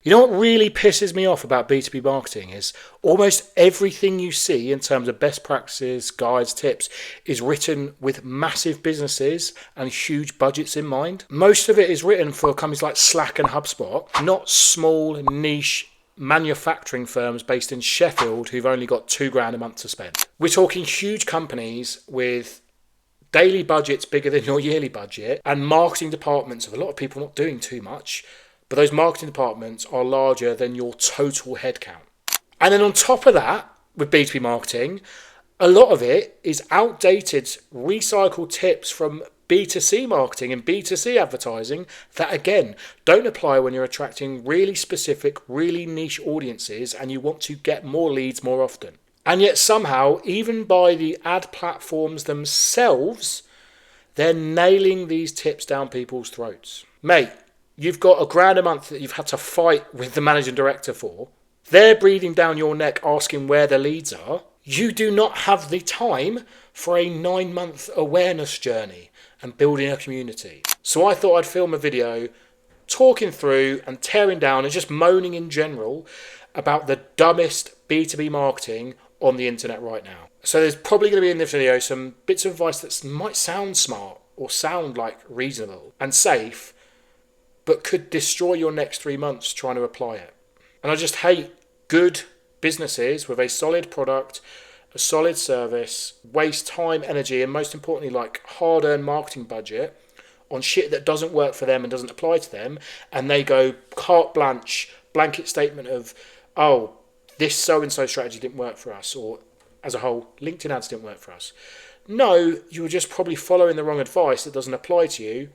You know what really pisses me off about B2B marketing is almost everything you see in terms of best practices, guides, tips is written with massive businesses and huge budgets in mind. Most of it is written for companies like Slack and HubSpot, not small niche manufacturing firms based in Sheffield who've only got £2,000 a month to spend. We're talking huge companies with daily budgets bigger than your yearly budget and marketing departments of a lot of people not doing too much. But those marketing departments are larger than your total headcount. And then on top of that, with B2B marketing, a lot of it is outdated, recycled tips from B2C marketing and B2C advertising that, again, don't apply when you're attracting really specific, really niche audiences and you want to get more leads more often. And yet somehow, even by the ad platforms themselves, they're nailing these tips down people's throats. Mate, you've got £1,000 a month that you've had to fight with the managing director for. They're breathing down your neck asking where the leads are. You do not have the time for a 9-month awareness journey and building a community. So I thought I'd film a video talking through and tearing down and just moaning in general about the dumbest B2B marketing on the internet right now. So there's probably going to be in this video some bits of advice that might sound smart or sound like reasonable and safe, but could destroy your next 3 months trying to apply it. And I just hate good businesses with a solid product, a solid service, waste time, energy, and most importantly, like hard-earned marketing budget on shit that doesn't work for them and doesn't apply to them. And they go carte blanche, blanket statement of, oh, this so-and-so strategy didn't work for us, or as a whole, LinkedIn ads didn't work for us. No, you were just probably following the wrong advice that doesn't apply to you,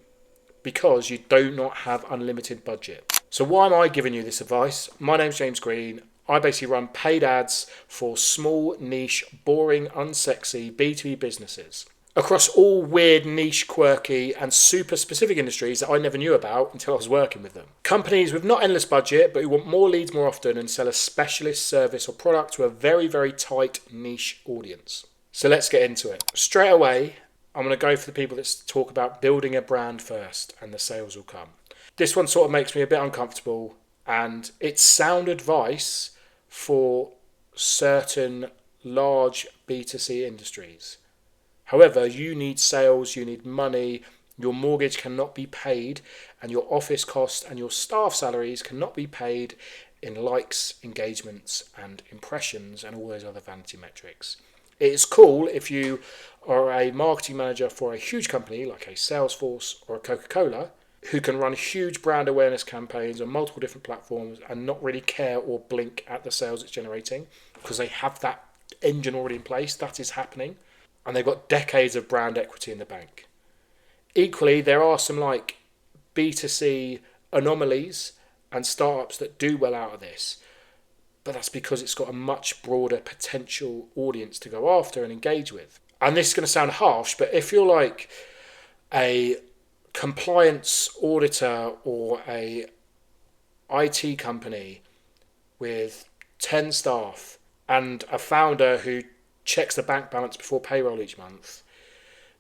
because you do not have unlimited budget. So why am I giving you this advice? My name's James Green. I basically run paid ads for small, niche, boring, unsexy B2B businesses across all weird, niche, quirky, and super specific industries that I never knew about until I was working with them. Companies with not endless budget, but who want more leads more often and sell a specialist service or product to a very, very tight niche audience. So let's get into it. Straight away, I'm going to go for the people that talk about building a brand first and the sales will come. This one sort of makes me a bit uncomfortable, and it's sound advice for certain large B2C industries. However, you need sales, you need money, your mortgage cannot be paid, and your office costs and your staff salaries cannot be paid in likes, engagements, and impressions and all those other vanity metrics. It's cool if you are a marketing manager for a huge company like a Salesforce or a Coca-Cola who can run huge brand awareness campaigns on multiple different platforms and not really care or blink at the sales it's generating because they have that engine already in place. That is happening. And they've got decades of brand equity in the bank. Equally, there are some like B2C anomalies and startups that do well out of this. But that's because it's got a much broader potential audience to go after and engage with. And this is going to sound harsh, but if you're like a compliance auditor or a IT company with 10 staff and a founder who checks the bank balance before payroll each month,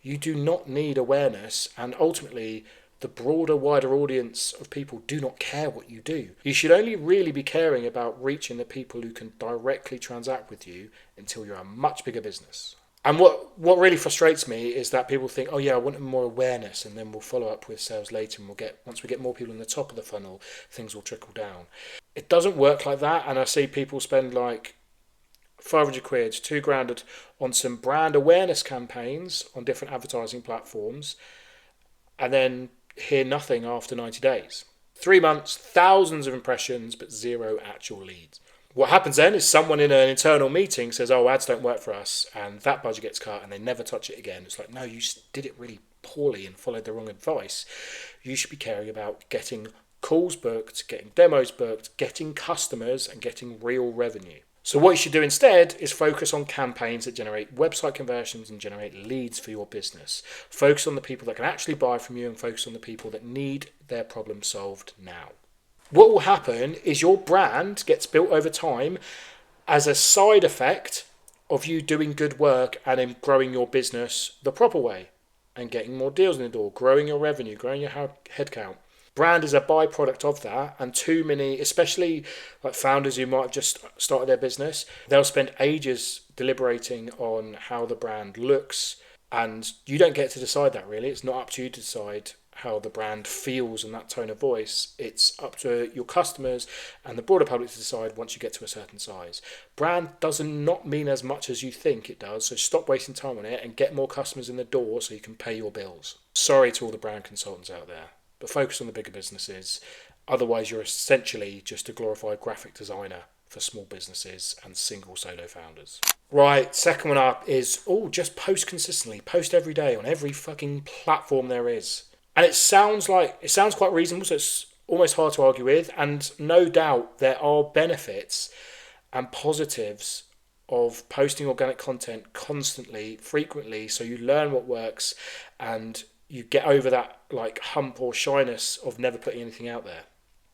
you do not need awareness, and ultimately the broader, wider audience of people do not care what you do. You should only really be caring about reaching the people who can directly transact with you until you're a much bigger business. And what really frustrates me is that people think, oh yeah, I want more awareness and then we'll follow up with sales later and once we get more people in the top of the funnel, things will trickle down. It doesn't work like that, and I see people spend like 500 quid, £2,000 on some brand awareness campaigns on different advertising platforms and then hear nothing after 90 days. 3 months, thousands of impressions, but 0 actual leads. What happens then is someone in an internal meeting says, oh, ads don't work for us, and that budget gets cut and they never touch it again. It's like, no, you did it really poorly and followed the wrong advice. You should be caring about getting calls booked, getting demos booked, getting customers and getting real revenue. So what you should do instead is focus on campaigns that generate website conversions and generate leads for your business. Focus on the people that can actually buy from you and focus on the people that need their problem solved now. What will happen is your brand gets built over time as a side effect of you doing good work and in growing your business the proper way and getting more deals in the door, growing your revenue, growing your headcount. Brand is a byproduct of that, and too many, especially like founders who might have just started their business, they'll spend ages deliberating on how the brand looks, and you don't get to decide that really. It's not up to you to decide how the brand feels and that tone of voice. It's up to your customers and the broader public to decide once you get to a certain size. Brand doesn't not mean as much as you think it does, so stop wasting time on it and get more customers in the door so you can pay your bills. Sorry to all the brand consultants out there, but focus on the bigger businesses. Otherwise, you're essentially just a glorified graphic designer for small businesses and single solo founders. Right, second one up is, just post consistently. Post every day on every fucking platform there is. And it sounds quite reasonable, so it's almost hard to argue with. And no doubt there are benefits and positives of posting organic content constantly, frequently, so you learn what works and you get over that like hump or shyness of never putting anything out there.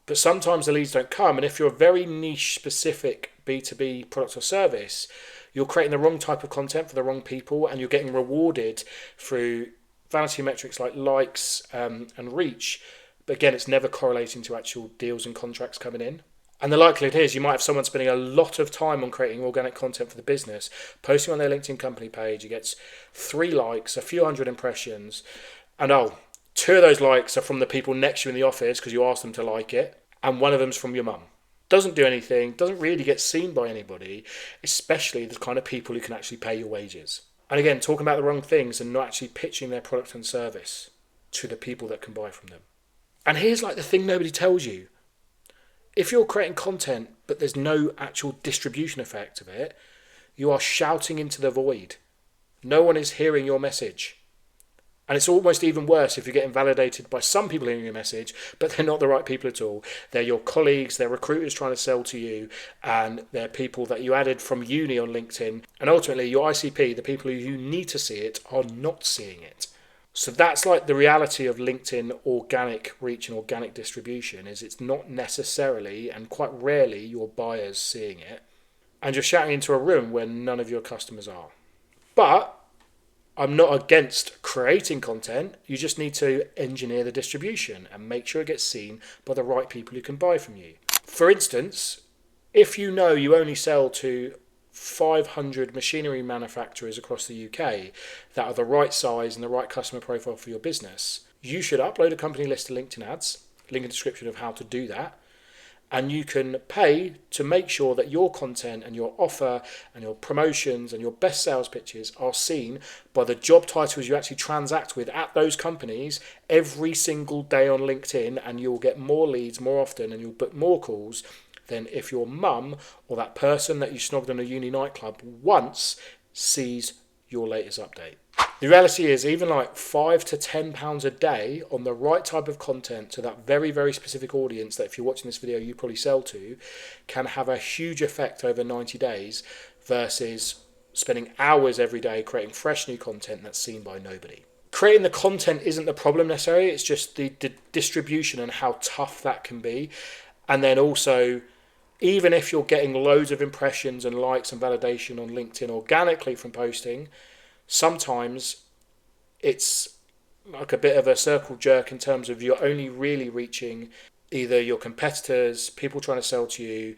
But sometimes the leads don't come, and if you're a very niche specific B2B product or service, you're creating the wrong type of content for the wrong people, and you're getting rewarded through vanity metrics like likes and reach. But again, it's never correlating to actual deals and contracts coming in. And the likelihood is you might have someone spending a lot of time on creating organic content for the business, posting on their LinkedIn company page. It gets 3 likes, a few hundred impressions, and 2 of those likes are from the people next to you in the office because you asked them to like it, and 1 of them's from your mum. Doesn't do anything, doesn't really get seen by anybody, especially the kind of people who can actually pay your wages. And again, talking about the wrong things and not actually pitching their product and service to the people that can buy from them. And here's like the thing nobody tells you. If you're creating content but there's no actual distribution effect of it, you are shouting into the void. No one is hearing your message. And it's almost even worse if you're getting validated by some people hearing your message, but they're not the right people at all. They're your colleagues, they're recruiters trying to sell to you, and they're people that you added from uni on LinkedIn. And ultimately, your ICP, the people who need to see it, are not seeing it. So that's like the reality of LinkedIn organic reach and organic distribution, is it's not necessarily, and quite rarely, your buyers seeing it. And you're shouting into a room where none of your customers are. But I'm not against creating content. You just need to engineer the distribution and make sure it gets seen by the right people who can buy from you. For instance, if you know you only sell to 500 machinery manufacturers across the UK that are the right size and the right customer profile for your business, you should upload a company list to LinkedIn ads, link in the description of how to do that. And you can pay to make sure that your content and your offer and your promotions and your best sales pitches are seen by the job titles you actually transact with at those companies every single day on LinkedIn, and you'll get more leads more often and you'll book more calls than if your mum or that person that you snogged in a uni nightclub once sees your latest update. The reality is, even like £5 to £10 a day on the right type of content to that very, very specific audience that if you're watching this video you probably sell to, can have a huge effect over 90 days versus spending hours every day creating fresh new content that's seen by nobody. Creating the content isn't the problem necessarily, it's just the distribution and how tough that can be. And then also, even if you're getting loads of impressions and likes and validation on LinkedIn organically from posting, sometimes it's like a bit of a circle jerk in terms of you're only really reaching either your competitors, people trying to sell to you,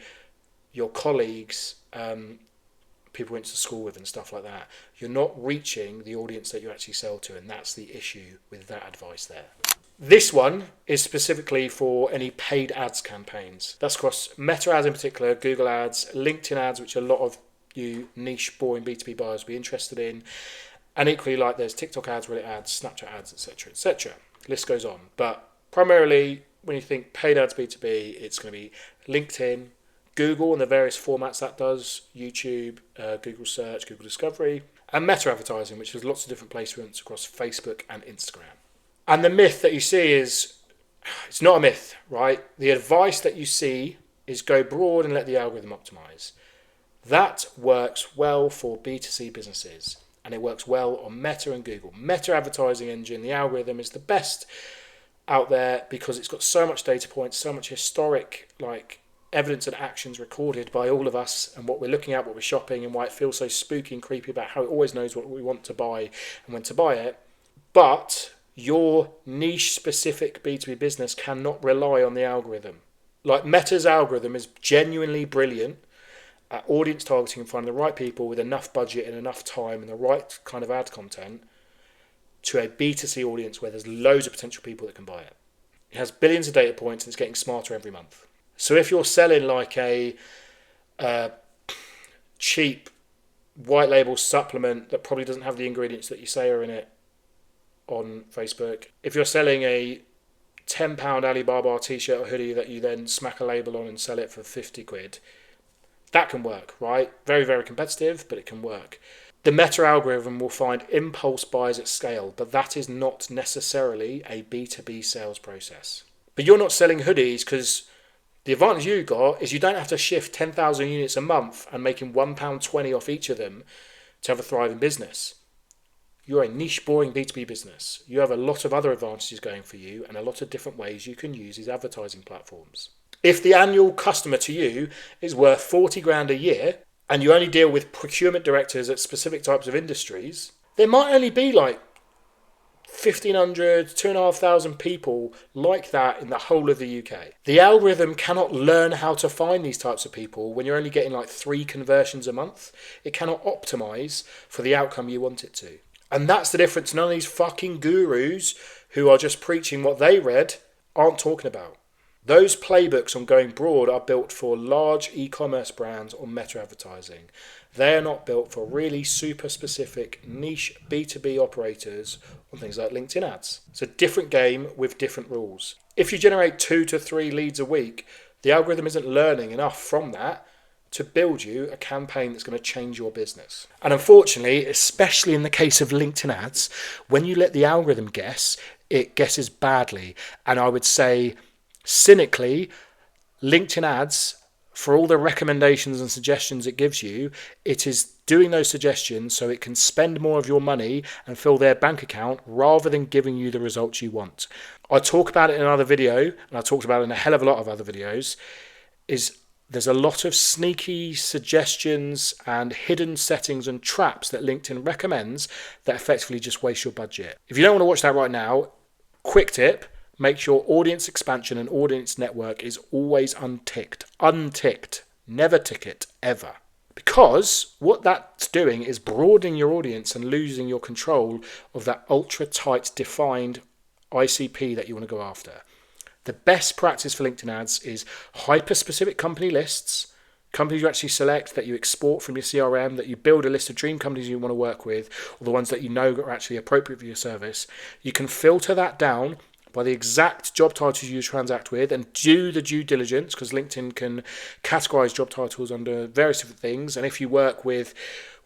your colleagues, people you went to school with and stuff like that. You're not reaching the audience that you actually sell to, and that's the issue with that advice there. This one is specifically for any paid ads campaigns. That's across Meta ads in particular, Google ads, LinkedIn ads, which a lot of you niche, boring B2B buyers will be interested in. And equally, like there's TikTok ads, Reddit ads, Snapchat ads, etc., etc. List goes on. But primarily, when you think paid ads B2B, it's going to be LinkedIn, Google and the various formats that does, YouTube, Google Search, Google Discovery, and Meta advertising, which has lots of different placements across Facebook and Instagram. And the myth that you see is, it's not a myth, right? The advice that you see is go broad and let the algorithm optimize. That works well for B2C businesses, and it works well on Meta and Google. Meta advertising engine, the algorithm, is the best out there because it's got so much data points, so much historic evidence and actions recorded by all of us and what we're looking at, what we're shopping, and why it feels so spooky and creepy about how it always knows what we want to buy and when to buy it. But Your niche specific B2B business cannot rely on the algorithm. Like Meta's algorithm is genuinely brilliant at audience targeting and finding the right people with enough budget and enough time and the right kind of ad content to a B2C audience where there's loads of potential people that can buy it. It has billions of data points and it's getting smarter every month. So if you're selling like a cheap white label supplement that probably doesn't have the ingredients that you say are in it on Facebook, if you're selling a £10 Alibaba t-shirt or hoodie that you then smack a label on and sell it for 50 quid, that can work, right? Very, very competitive, but it can work. The Meta algorithm will find impulse buys at scale, but that is not necessarily a B2B sales process. But you're not selling hoodies because the advantage you got is you don't have to shift 10,000 units a month and making £1.20 off each of them to have a thriving business. You're a niche, boring B2B business. You have a lot of other advantages going for you and a lot of different ways you can use these advertising platforms. If the annual customer to you is worth 40 grand a year and you only deal with procurement directors at specific types of industries, there might only be like 1,500, 2,500 people like that in the whole of the UK. The algorithm cannot learn how to find these types of people when you're only getting like 3 conversions a month. It cannot optimize for the outcome you want it to. And that's the difference none of these fucking gurus who are just preaching what they read aren't talking about. Those playbooks on going broad are built for large e-commerce brands or meta advertising. They are not built for really super specific niche B2B operators on things like LinkedIn ads. It's a different game with different rules. If you generate 2 to 3 leads a week, the algorithm isn't learning enough from that to build you a campaign that's going to change your business. And unfortunately, especially in the case of LinkedIn ads, when you let the algorithm guess, it guesses badly. And I would say, cynically, LinkedIn ads, for all the recommendations and suggestions it gives you, it is doing those suggestions so it can spend more of your money and fill their bank account rather than giving you the results you want. I talk about it in another video, and I talked about it in a hell of a lot of other videos, there's a lot of sneaky suggestions and hidden settings and traps that LinkedIn recommends that effectively just waste your budget. If you don't want to watch that right now, quick tip, make sure audience expansion and audience network is always unticked. Unticked. Never tick it, ever. Because what that's doing is broadening your audience and losing your control of that ultra tight defined ICP that you want to go after. The best practice for LinkedIn ads is hyper-specific company lists, companies you actually select that you export from your CRM, that you build a list of dream companies you want to work with, or the ones that you know are actually appropriate for your service. You can filter that down by the exact job titles you transact with and do the due diligence, because LinkedIn can categorize job titles under various different things. And if you work with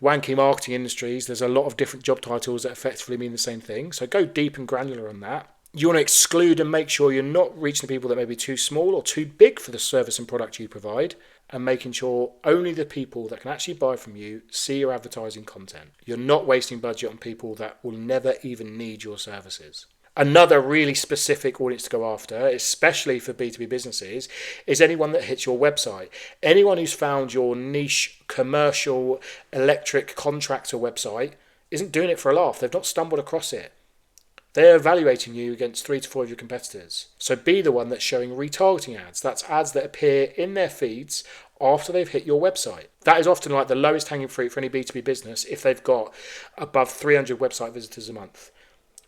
wanky marketing industries, there's a lot of different job titles that effectively mean the same thing. So go deep and granular on that. You want to exclude and make sure you're not reaching the people that may be too small or too big for the service and product you provide, and making sure only the people that can actually buy from you see your advertising content. You're not wasting budget on people that will never even need your services. Another really specific audience to go after, especially for B2B businesses, is anyone that hits your website. Anyone who's found your niche commercial electric contractor website isn't doing it for a laugh. They've not stumbled across it. They're evaluating you against 3 to 4 of your competitors. So be the one that's showing retargeting ads. That's ads that appear in their feeds after they've hit your website. That is often like the lowest hanging fruit for any B2B business if they've got above 300 website visitors a month.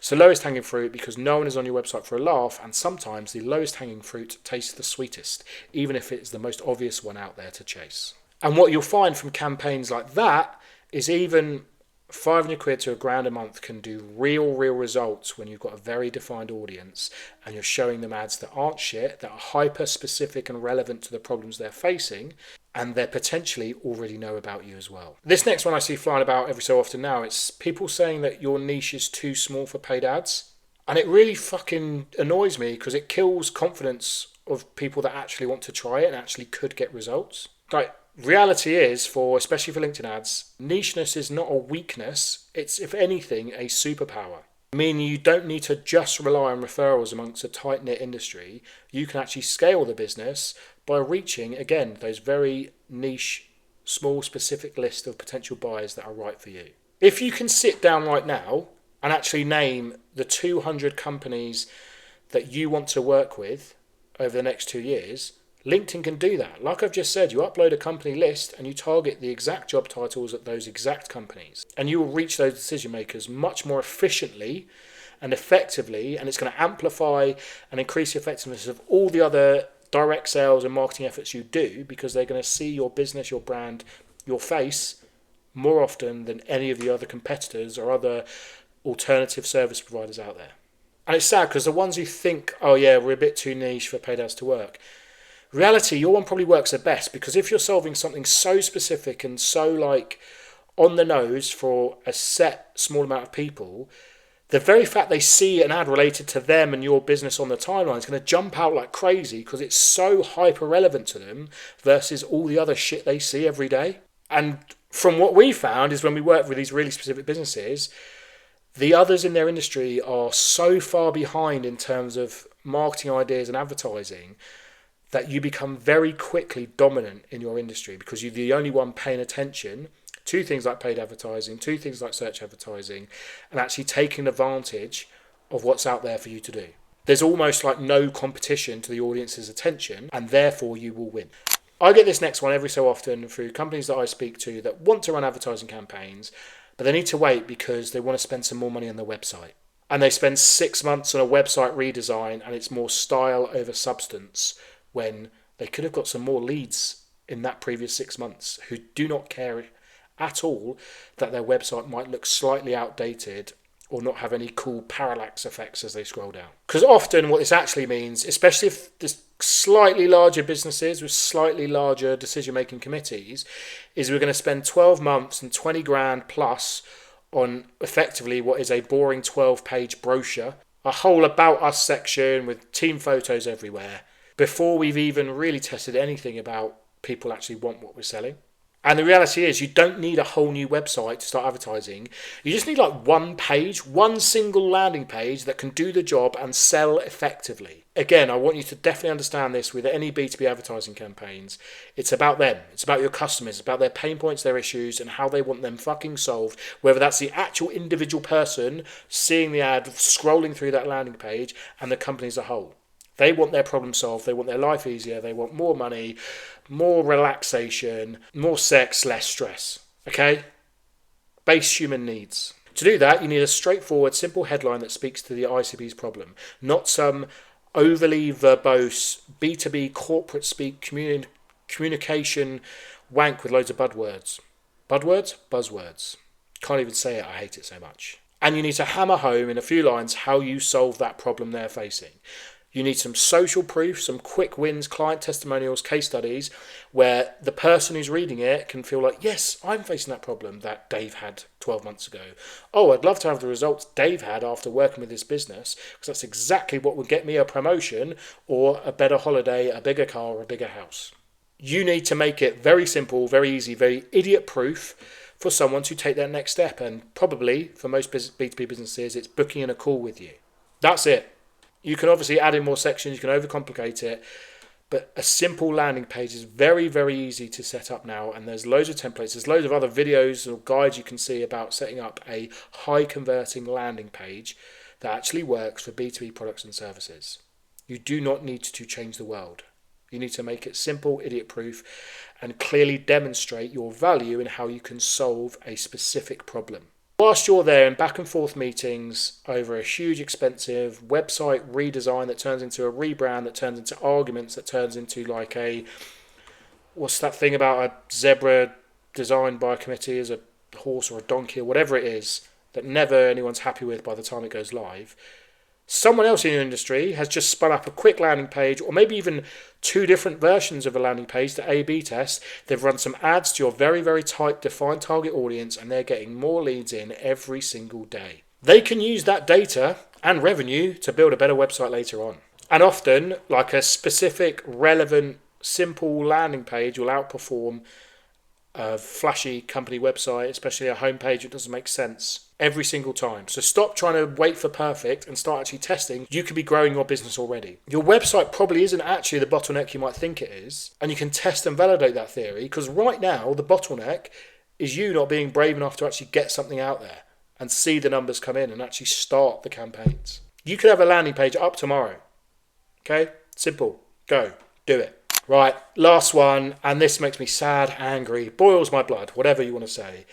So lowest hanging fruit because no one is on your website for a laugh, and sometimes the lowest hanging fruit tastes the sweetest, even if it's the most obvious one out there to chase. And what you'll find from campaigns like that is even 500 quid to £1,000 a month can do real results when you've got a very defined audience and you're showing them ads that aren't shit, that are hyper specific and relevant to the problems they're facing, and they potentially already know about you as well. This next one I see flying about every so often now, it's people saying that your niche is too small for paid ads. And it really fucking annoys me because it kills confidence of people that actually want to try it and actually could get results. Like, reality is, especially for LinkedIn ads, nicheness is not a weakness. It's, if anything, a superpower. Meaning you don't need to just rely on referrals amongst a tight-knit industry. You can actually scale the business by reaching, again, those very niche, small, specific list of potential buyers that are right for you. If you can sit down right now and actually name the 200 companies that you want to work with over the next 2 years, LinkedIn can do that. Like I've just said, you upload a company list and you target the exact job titles at those exact companies. And you will reach those decision makers much more efficiently and effectively, and it's going to amplify and increase the effectiveness of all the other direct sales and marketing efforts you do, because they're going to see your business, your brand, your face more often than any of the other competitors or other alternative service providers out there. And it's sad because the ones who think, oh yeah, we're a bit too niche for paid ads to work. Reality, your one probably works the best, because if you're solving something so specific and so like on the nose for a set small amount of people, the very fact they see an ad related to them and your business on the timeline is going to jump out like crazy, because it's so hyper relevant to them versus all the other shit they see every day. And from what we found is when we work with these really specific businesses, the others in their industry are so far behind in terms of marketing ideas and advertising that you become very quickly dominant in your industry, because you're the only one paying attention to things like paid advertising, to things like search advertising, and actually taking advantage of what's out there for you to do. There's almost like no competition to the audience's attention, and therefore you will win. I get this next one every so often through companies that I speak to that want to run advertising campaigns, but they need to wait because they want to spend some more money on their website. And they spend 6 months on a website redesign, and it's more style over substance, when they could have got some more leads in that previous 6 months who do not care at all that their website might look slightly outdated or not have any cool parallax effects as they scroll down. Because often what this actually means, especially if there's slightly larger businesses with slightly larger decision-making committees, is we're going to spend 12 months and 20 grand plus on effectively what is a boring 12-page brochure, a whole about us section with team photos everywhere, before we've even really tested anything about people actually want what we're selling. And the reality is, you don't need a whole new website to start advertising. You just need like one page, one single landing page that can do the job and sell effectively. Again, I want you to definitely understand this with any B2B advertising campaigns. It's about them. It's about your customers. It's about their pain points, their issues, and how they want them fucking solved. Whether that's the actual individual person seeing the ad, scrolling through that landing page, and the company as a whole. They want their problem solved, they want their life easier, they want more money, more relaxation, more sex, less stress. Okay? Base human needs. To do that, you need a straightforward, simple headline that speaks to the ICB's problem, not some overly verbose B2B corporate speak communication wank with loads of buzzwords. Buzzwords. Can't even say it, I hate it so much. And you need to hammer home in a few lines how you solve that problem they're facing. You need some social proof, some quick wins, client testimonials, case studies, where the person who's reading it can feel like, yes, I'm facing that problem that Dave had 12 months ago. Oh, I'd love to have the results Dave had after working with this business, because that's exactly what would get me a promotion or a better holiday, a bigger car, or a bigger house. You need to make it very simple, very easy, very idiot-proof for someone to take that next step. And probably, for most B2B businesses, it's booking in a call with you. That's it. You can obviously add in more sections, you can overcomplicate it, but a simple landing page is very, very easy to set up now, and there's loads of templates, there's loads of other videos or guides you can see about setting up a high-converting landing page that actually works for B2B products and services. You do not need to change the world. You need to make it simple, idiot-proof, and clearly demonstrate your value in how you can solve a specific problem. Whilst you're there in back and forth meetings over a huge expensive website redesign that turns into a rebrand, that turns into arguments, that turns into like what's that thing about a zebra designed by a committee as a horse or a donkey or whatever it is that never anyone's happy with by the time it goes live. Someone else in your industry has just spun up a quick landing page, or maybe even 2 different versions of a landing page to A/B test. They've run some ads to your very, very tight, defined target audience, and they're getting more leads in every single day. They can use that data and revenue to build a better website later on. And often, like a specific, relevant, simple landing page will outperform a flashy company website, especially a homepage that doesn't make sense, every single time. So stop trying to wait for perfect and start actually testing. You could be growing your business already. Your website probably isn't actually the bottleneck you might think it is, and you can test and validate that theory, because right now the bottleneck is you not being brave enough to actually get something out there. and see the numbers come in and actually start the campaigns. You could have a landing page up tomorrow. Okay? Simple. Go. Do it. Right, last one, and this makes me sad, angry, boils my blood, whatever you want to say,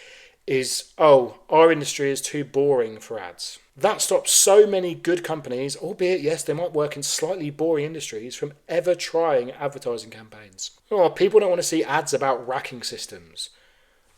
is, our industry is too boring for ads. That stops so many good companies, albeit, yes, they might work in slightly boring industries, from ever trying advertising campaigns. People don't want to see ads about racking systems.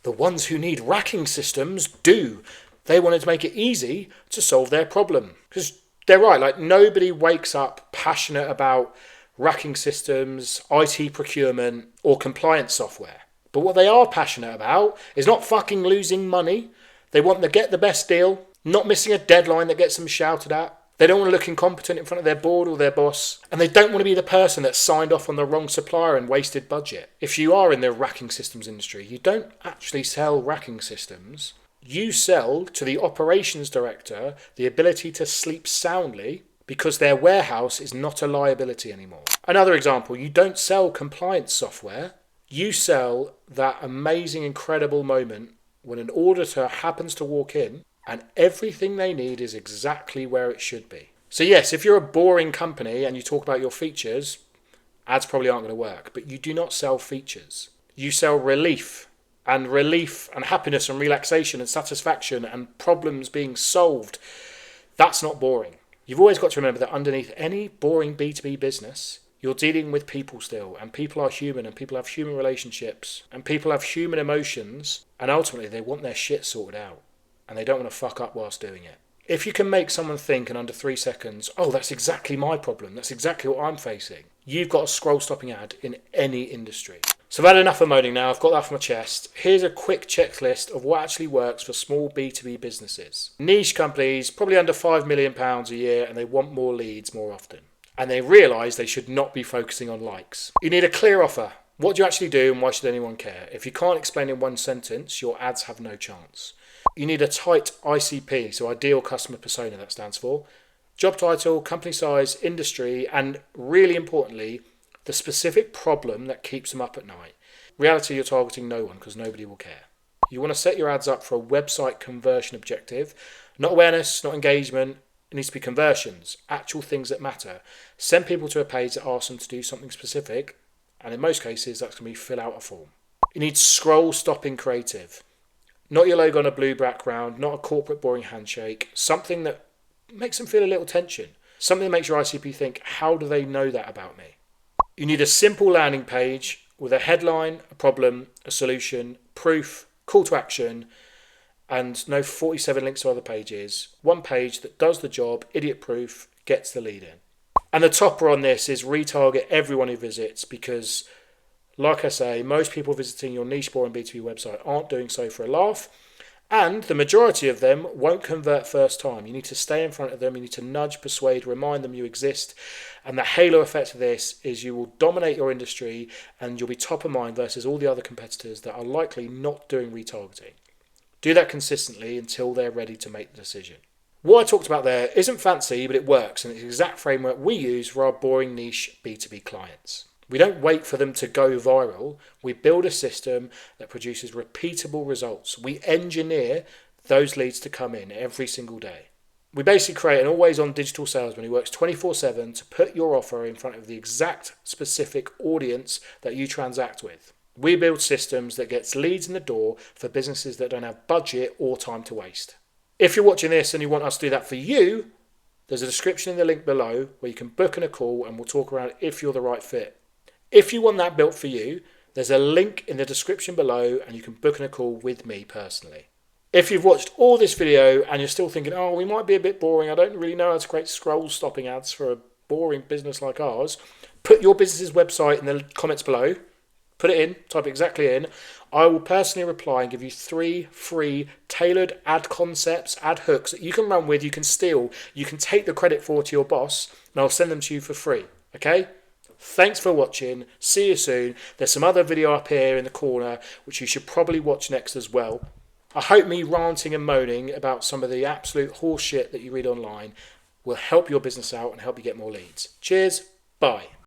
The ones who need racking systems do. They wanted to make it easy to solve their problem. Because they're right, nobody wakes up passionate about racking systems, IT procurement, or compliance software. But what they are passionate about is not fucking losing money. They want to get the best deal, not missing a deadline that gets them shouted at. They don't want to look incompetent in front of their board or their boss. And they don't want to be the person that signed off on the wrong supplier and wasted budget. If you are in the racking systems industry, you don't actually sell racking systems. You sell to the operations director the ability to sleep soundly because their warehouse is not a liability anymore. Another example, you don't sell compliance software. You sell that amazing, incredible moment when an auditor happens to walk in and everything they need is exactly where it should be. So yes, if you're a boring company and you talk about your features, ads probably aren't going to work, but you do not sell features. You sell relief and happiness and relaxation and satisfaction and problems being solved. That's not boring. You've always got to remember that underneath any boring B2B business, you're dealing with people still, and people are human, and people have human relationships, and people have human emotions, and ultimately they want their shit sorted out, and they don't want to fuck up whilst doing it. If you can make someone think in under 3 seconds, that's exactly my problem, that's exactly what I'm facing, you've got a scroll-stopping ad in any industry. So I've had enough of moaning now, I've got that off my chest. Here's a quick checklist of what actually works for small B2B businesses. Niche companies, probably under £5 million a year, and they want more leads more often. And they realise they should not be focusing on likes. You need a clear offer. What do you actually do and why should anyone care? If you can't explain in one sentence, your ads have no chance. You need a tight ICP, so ideal customer persona that stands for. Job title, company size, industry, and really importantly, the specific problem that keeps them up at night. Reality, you're targeting no one because nobody will care. You want to set your ads up for a website conversion objective, not awareness, not engagement. It needs to be conversions, actual things that matter. Send people to a page that asks them to do something specific, and in most cases, that's going to be fill out a form. You need scroll stopping creative. Not your logo on a blue background, not a corporate boring handshake, something that makes them feel a little tension. Something that makes your ICP think, how do they know that about me? You need a simple landing page with a headline, a problem, a solution, proof, call to action, and no 47 links to other pages. One page that does the job, idiot-proof, gets the lead in. And the topper on this is retarget everyone who visits because, like I say, most people visiting your niche boring B2B website aren't doing so for a laugh, and the majority of them won't convert first time. You need to stay in front of them, you need to nudge, persuade, remind them you exist, and the halo effect of this is you will dominate your industry and you'll be top of mind versus all the other competitors that are likely not doing retargeting. Do that consistently until they're ready to make the decision. What I talked about there isn't fancy, but it works, and it's the exact framework we use for our boring niche B2B clients. We don't wait for them to go viral. We build a system that produces repeatable results. We engineer those leads to come in every single day. We basically create an always-on digital salesman who works 24/7 to put your offer in front of the exact specific audience that you transact with. We build systems that gets leads in the door for businesses that don't have budget or time to waste. If you're watching this and you want us to do that for you, there's a description in the link below where you can book in a call and we'll talk around if you're the right fit. If you want that built for you, there's a link in the description below and you can book in a call with me personally. If you've watched all this video and you're still thinking, we might be a bit boring, I don't really know how to create scroll stopping ads for a boring business like ours, put your business's website in the comments below, put it in, type it exactly in. I will personally reply and give you 3 free tailored ad concepts, ad hooks that you can run with, you can steal, you can take the credit for to your boss, and I'll send them to you for free, okay? Thanks for watching. See you soon. There's some other video up here in the corner which you should probably watch next as well. I hope me ranting and moaning about some of the absolute horse shit that you read online will help your business out and help you get more leads. Cheers. Bye.